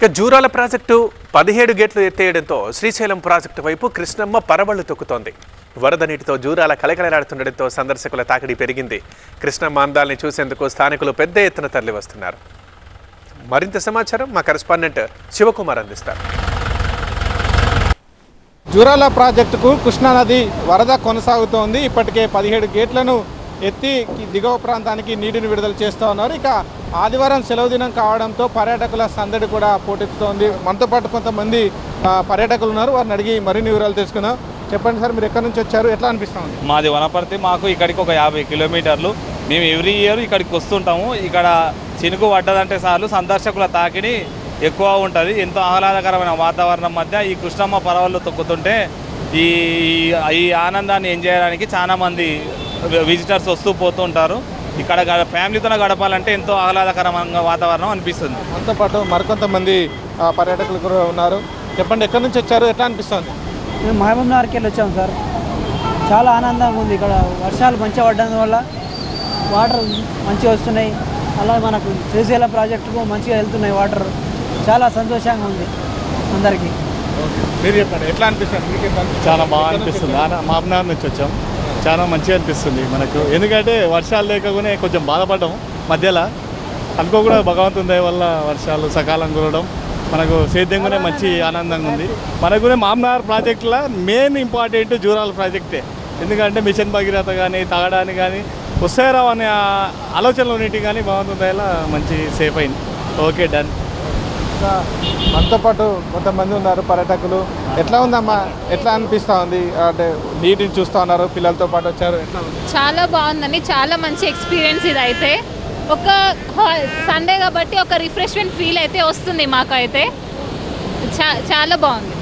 ఇక జూరాల ప్రాజెక్టు 17 గేట్లు ఎత్తేయడంతో శ్రీశైలం ప్రాజెక్టు వైపు కృష్ణమ్మ పరవళ్లు తొక్కుతోంది. వరద నీటితో జూరాల కలకలలాడుతుండడంతో సందర్శకుల తాకిడి పెరిగింది. కృష్ణమ్మ అందాల్ని చూసేందుకు స్థానికులు పెద్ద ఎత్తున తరలి వస్తున్నారు. మరింత సమాచారం మా కరెస్పాండెంట్ శివకుమార్ అందిస్తారు. జూరాల ప్రాజెక్టుకు కృష్ణానది వరద కొనసాగుతోంది. ఇప్పటికే 17 గేట్లను ఎత్తి దిగువ ప్రాంతానికి నీటిని విడుదల చేస్తూ ఉన్నారు. ఇక ఆదివారం సెలవు దినం కావడంతో పర్యాటకుల సందడి కూడా పోటెత్తుతోంది. మనతో పాటు కొంతమంది పర్యాటకులు ఉన్నారు, వారిని అడిగి మరిన్ని వివరాలు తెలుసుకుందాం. చెప్పండి సార్, మీరు ఎక్కడి నుంచి వచ్చారు, ఎట్లా అనిపిస్తుంది? మాది వనపర్తి, మాకు ఇక్కడికి ఒక 50 కిలోమీటర్లు. మేము ఎవ్రీ ఇయర్ ఇక్కడికి వస్తుంటాము. ఇక్కడ చినుకు పడ్డదంటే చాలు సందర్శకుల తాకిడి ఎక్కువ ఉంటుంది. ఎంతో ఆహ్లాదకరమైన వాతావరణం మధ్య ఈ కృష్ణమ్మ పరవళ్ళు తొక్కుతుంటే ఈ ఆనందాన్ని ఎంజాయ్ చేయడానికి చాలామంది విజిటర్స్ వస్తూ పోతూ ఉంటారు. ఇక్కడ ఫ్యామిలీతో గడపాలంటే ఎంతో ఆహ్లాదకరమైన వాతావరణం అనిపిస్తుంది. మనతో పాటు మరికొంతమంది పర్యాటకులు కూడా ఉన్నారు. చెప్పండి, ఎక్కడి నుంచి వచ్చారు, ఎట్లా అనిపిస్తుంది? మేము మహబూబ్నగర్కి వెళ్ళి వచ్చాము సార్. చాలా ఆనందంగా ఉంది. ఇక్కడ వర్షాలు మంచిగా పడడం వల్ల వాటర్ మంచిగా వస్తున్నాయి. అలాగే మనకు శ్రీశైలం ప్రాజెక్టుకు మంచిగా వెళ్తున్నాయి వాటర్. చాలా సంతోషంగా ఉంది అందరికీ. మీరు చెప్పండి, ఎట్లా అనిపిస్తుంది? చాలా బాగా అనిపిస్తుంది. మహబూబ్నగర్ నుంచి వచ్చాం. చాలా మంచిగా అనిపిస్తుంది మనకు. ఎందుకంటే వర్షాలు లేకనే కొంచెం బాధపడ్డాం మధ్యలో. అనుకోకుండా భగవంతుని దయ వల్ల వర్షాలు సకాలం కురవడం మనకు సేద్యంగానే మంచి ఆనందంగా ఉంది. మనకు మహబూబ్నగర్ ప్రాజెక్టులో మెయిన్ ఇంపార్టెంట్ జూరాల ప్రాజెక్టే. ఎందుకంటే మిషన్ భగీరథ కానీ తాగడానికి కానీ వస్తాయో అనే ఆలోచనలు ఉన్నట్టు కానీ భగవంతుని దయలో మంచి సేఫ్ అయింది. Okay, done. మనతో పాటు కొంతమంది ఉన్నారు పర్యాటకులు. ఎట్లా ఉందమ్మా, ఎట్లా అనిపిస్తూ ఉంది? అంటే నీటిని చూస్తూ ఉన్నారు, పిల్లలతో పాటు వచ్చారు. చాలా బాగుందండి, చాలా మంచి ఎక్స్పీరియన్స్ ఇది. అయితే ఒక సండే కాబట్టి ఒక రిఫ్రెష్మెంట్ ఫీల్ అయితే వస్తుంది మాకైతే. చాలా బాగుంది.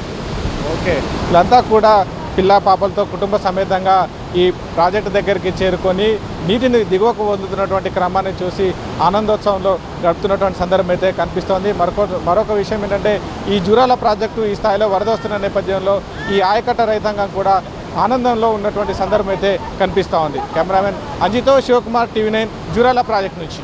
ఓకే, వీళ్ళంతా కూడా పిల్ల పాపలతో కుటుంబ సమేతంగా ఈ ప్రాజెక్టు దగ్గరికి చేరుకొని నీటిని దిగువకు వదులుతున్నటువంటి క్రమాన్ని చూసి ఆనందోత్సవంలో గడుపుతున్నటువంటి సందర్భం అయితే కనిపిస్తోంది. మరొక విషయం ఏంటంటే, ఈ జూరాల ప్రాజెక్టు ఈ స్థాయిలో వరద వస్తున్న నేపథ్యంలో ఈ ఆయకట్ట రైతాంగం కూడా ఆనందంలో ఉన్నటువంటి సందర్భం అయితే కనిపిస్తూ ఉంది. కెమెరామెన్ అంజితో శివకుమార్, TV9 జూరాల ప్రాజెక్టు నుంచి.